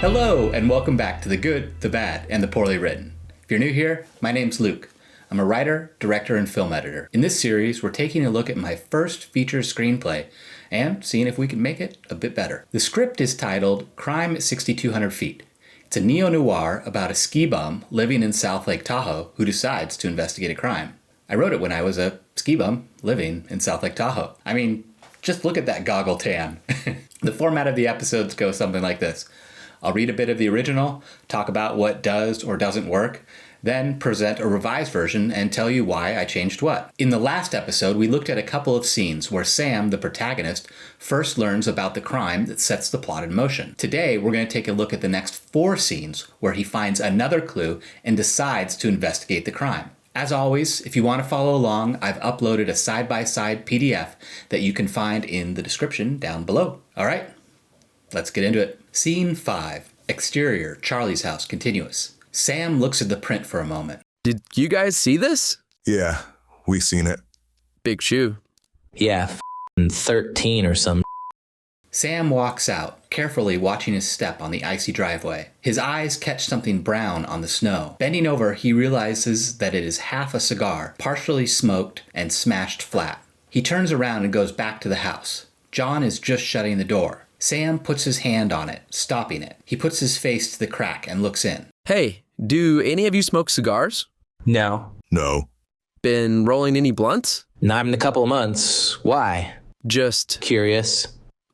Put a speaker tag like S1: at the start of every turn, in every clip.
S1: Hello, and welcome back to The Good, the Bad, and the Poorly Written. If you're new here, my name's Luke. I'm a writer, director, and film editor. In this series, we're taking a look at my first feature screenplay and seeing if we can make it a bit better. The script is titled Crime at 6,200 Feet. It's a neo-noir about a ski bum living in South Lake Tahoe who decides to investigate a crime. I wrote it when I was a ski bum living in South Lake Tahoe. I mean, just look at that goggle tan. The format of the episodes goes something like this. I'll read a bit of the original, talk about what does or doesn't work, then present a revised version and tell you why I changed what. In the last episode, we looked at a couple of scenes where Sam, the protagonist, first learns about the crime that sets the plot in motion. Today, we're going to take a look at the next 4 scenes where he finds another clue and decides to investigate the crime. As always, if you want to follow along, I've uploaded a side-by-side PDF that you can find in the description down below. All right, let's get into it. Scene 5. Exterior, Charlie's house, continuous. Sam looks at the print for a moment.
S2: Did you guys see this?
S3: Yeah, we seen it.
S2: Big shoe.
S4: Yeah, 13 or some.
S1: Sam walks out, carefully watching his step on the icy driveway. His eyes catch something brown on the snow. Bending over, he realizes that it is half a cigar, partially smoked and smashed flat. He turns around and goes back to the house. John is just shutting the door. Sam puts his hand on it, stopping it. He puts his face to the crack and looks in.
S2: Hey, do any of you smoke cigars?
S4: No.
S3: No.
S2: Been rolling any blunts?
S4: Not in a couple of months. Why?
S2: Just
S4: Curious.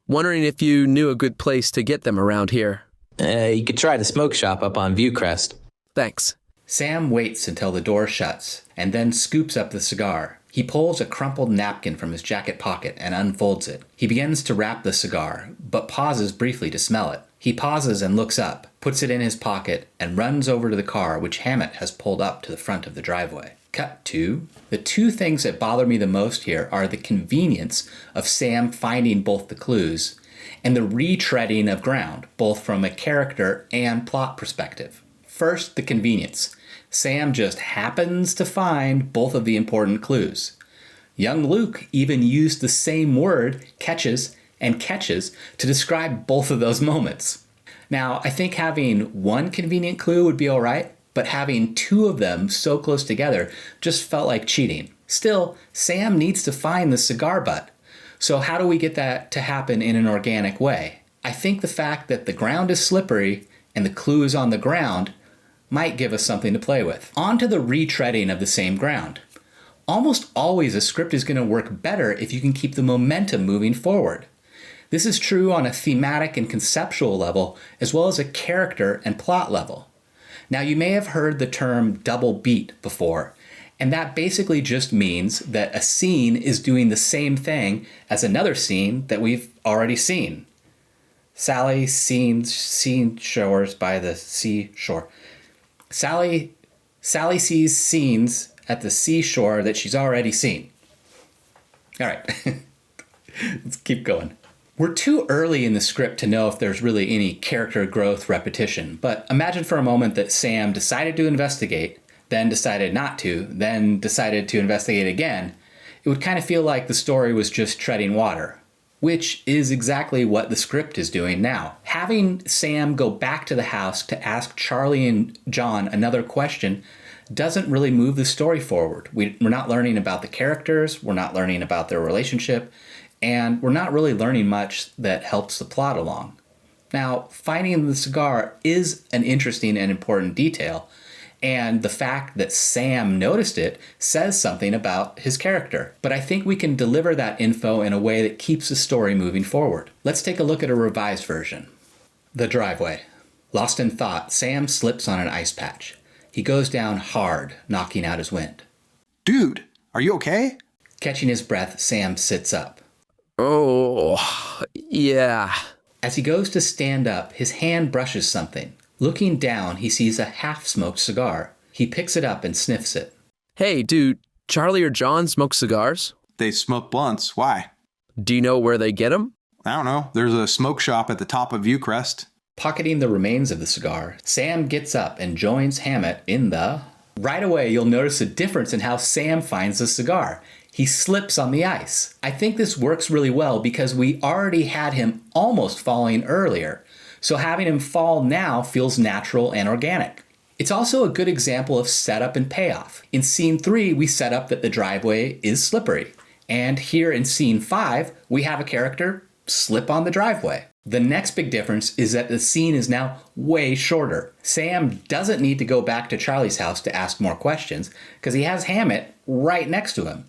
S2: wondering if you knew a good place to get them around here.
S4: You could try the smoke shop up on Viewcrest.
S2: Thanks.
S1: Sam waits until the door shuts and then scoops up the cigar. He pulls a crumpled napkin from his jacket pocket and unfolds it. He begins to wrap the cigar, but pauses briefly to smell it. He pauses and looks up, puts it in his pocket, and runs over to the car which Hammett has pulled up to the front of the driveway. Cut to. The 2 things that bother me the most here are the convenience of Sam finding both the clues and the retreading of ground, both from a character and plot perspective. First, the convenience. Sam just happens to find both of the important clues. Young Luke even used the same word, catches, to describe both of those moments. Now, I think having one convenient clue would be all right, but having 2 of them so close together just felt like cheating. Still, Sam needs to find the cigar butt. So how do we get that to happen in an organic way? I think the fact that the ground is slippery and the clue is on the ground might give us something to play with. On to the retreading of the same ground. Almost always a script is going to work better if you can keep the momentum moving forward. This is true on a thematic and conceptual level, as well as a character and plot level. Now, you may have heard the term double beat before, and that basically just means that a scene is doing the same thing as another scene that we've already seen. Sally seen shores by the seashore. Sally sees scenes at the seashore that she's already seen. All right, let's keep going. We're too early in the script to know if there's really any character growth repetition, but imagine for a moment that Sam decided to investigate, then decided not to, then decided to investigate again. It would kind of feel like the story was just treading water, which is exactly what the script is doing now. Having Sam go back to the house to ask Charlie and John another question doesn't really move the story forward. We're not learning about the characters, we're not learning about their relationship, and we're not really learning much that helps the plot along. Now, finding the cigar is an interesting and important detail, and the fact that Sam noticed it says something about his character. But I think we can deliver that info in a way that keeps the story moving forward. Let's take a look at a revised version. The driveway. Lost in thought, Sam slips on an ice patch. He goes down hard, knocking out his wind.
S5: Dude, are you okay?
S1: Catching his breath, Sam sits up.
S2: Oh, yeah.
S1: As he goes to stand up, his hand brushes something. Looking down, he sees a half-smoked cigar. He picks it up and sniffs it.
S2: Hey, do Charlie or John smoke cigars?
S5: They smoke blunts. Why?
S2: Do you know where they get them?
S5: I don't know. There's a smoke shop at the top of Viewcrest.
S1: Pocketing the remains of the cigar, Sam gets up and joins Hammett in the... Right away, you'll notice a difference in how Sam finds the cigar. He slips on the ice. I think this works really well because we already had him almost falling earlier. So having him fall now feels natural and organic. It's also a good example of setup and payoff. In scene 3, we set up that the driveway is slippery. And here in scene 5, we have a character slip on the driveway. The next big difference is that the scene is now way shorter. Sam doesn't need to go back to Charlie's house to ask more questions because he has Hammett right next to him.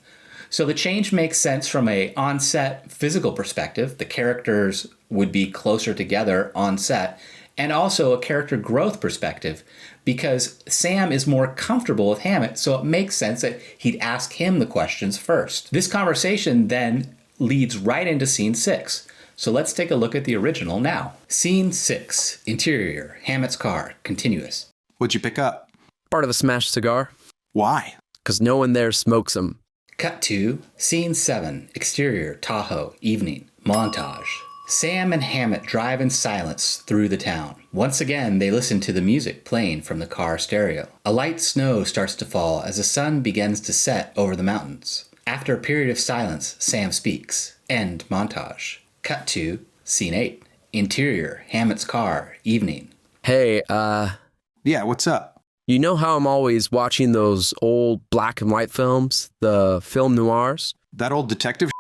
S1: So the change makes sense from a on-set physical perspective. The characters would be closer together on set, and also a character growth perspective because Sam is more comfortable with Hammett, so it makes sense that he'd ask him the questions first. This conversation then leads right into scene 6. So let's take a look at the original now. Scene 6, interior, Hammett's car, continuous.
S5: What'd you pick up?
S2: Part of a smashed cigar.
S5: Why?
S2: 'Cause no one there smokes 'em.
S1: Cut to scene 7, exterior, Tahoe, evening, montage. Sam and Hammett drive in silence through the town. Once again, they listen to the music playing from the car stereo. A light snow starts to fall as the sun begins to set over the mountains. After a period of silence, Sam speaks. End montage. Cut to scene 8, interior, Hammett's car, evening.
S2: Hey,
S5: Yeah, what's up?
S2: you know how I'm always watching those old black and white films? The film noirs?
S5: That old detective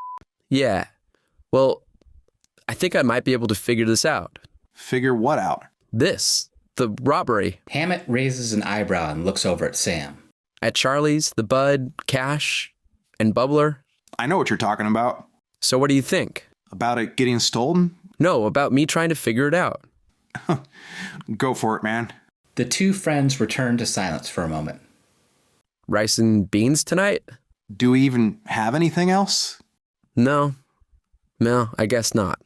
S2: Yeah. Well, I think I might be able to figure this out.
S5: Figure what out?
S2: The robbery.
S1: Hammett raises an eyebrow and looks over at Sam.
S2: At Charlie's, the Bud, Cash, and Bubbler.
S5: I know what you're talking about.
S2: So what do you think?
S5: About it getting stolen?
S2: No, about me trying to figure it out.
S5: Go for it, man.
S1: The two friends return to silence for a moment.
S2: Rice and beans tonight?
S5: Do we even have anything else?
S2: No, I guess not.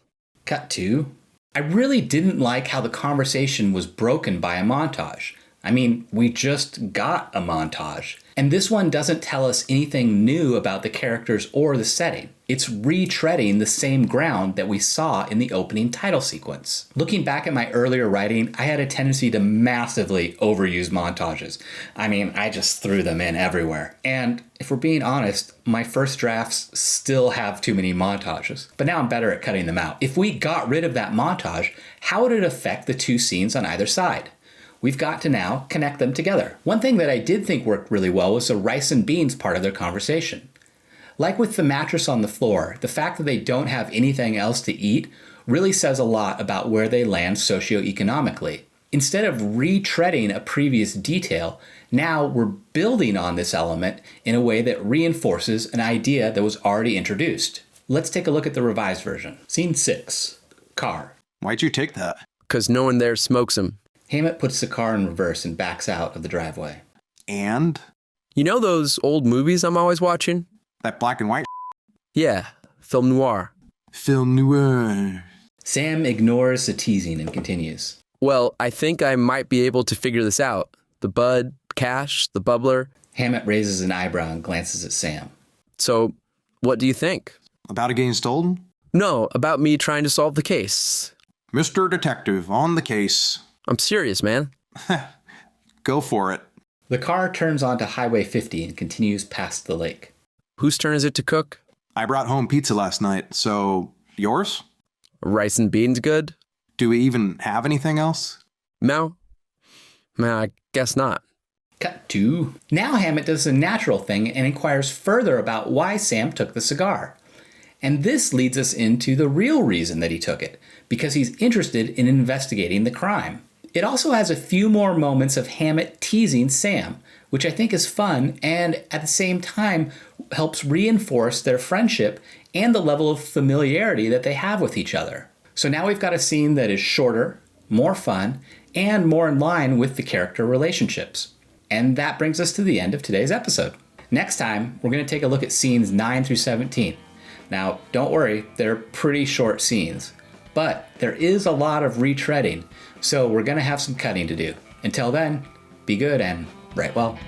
S1: Cut to, I really didn't like how the conversation was broken by a montage. I mean, we just got a montage. And this one doesn't tell us anything new about the characters or the setting. It's retreading the same ground that we saw in the opening title sequence. Looking back at my earlier writing, I had a tendency to massively overuse montages. I mean, I just threw them in everywhere. And if we're being honest, my first drafts still have too many montages. But now I'm better at cutting them out. If we got rid of that montage, how would it affect the two scenes on either side? We've got to now connect them together. One thing that I did think worked really well was the rice and beans part of their conversation. Like with the mattress on the floor, the fact that they don't have anything else to eat really says a lot about where they land socioeconomically. Instead of retreading a previous detail, now we're building on this element in a way that reinforces an idea that was already introduced. Let's take a look at the revised version. Scene 6, car.
S5: Why'd you take that?
S2: 'Cause no one there smokes 'em.
S1: Hammett puts the car in reverse and backs out of the driveway.
S5: And?
S2: You know those old movies I'm always watching?
S5: That black and white
S2: Yeah, film noir.
S5: film noir.
S1: Sam ignores the teasing and continues.
S2: Well, I think I might be able to figure this out. The Bud, Cash, the Bubbler.
S1: Hammett raises an eyebrow and glances at Sam.
S2: So, what do you think?
S5: About it getting stolen?
S2: No, about me trying to solve the case.
S5: Mr. Detective, on the case.
S2: I'm serious, man.
S5: Go for it.
S1: The car turns onto Highway 50 and continues past the lake.
S2: Whose turn is it to cook?
S5: I brought home pizza last night, so yours?
S2: Rice and beans good?
S5: Do we even have anything else?
S2: No, I guess not.
S1: Cut to. Now Hammett does the natural thing and inquires further about why Sam took the cigar. And this leads us into the real reason that he took it, because he's interested in investigating the crime. It also has a few more moments of Hammett teasing Sam, which I think is fun and at the same time helps reinforce their friendship and the level of familiarity that they have with each other. So now we've got a scene that is shorter, more fun, and more in line with the character relationships. And that brings us to the end of today's episode. Next time, we're going to take a look at scenes 9 through 17. Now, don't worry, they're pretty short scenes, but there is a lot of retreading, so we're going to have some cutting to do. Until then, be good and write well.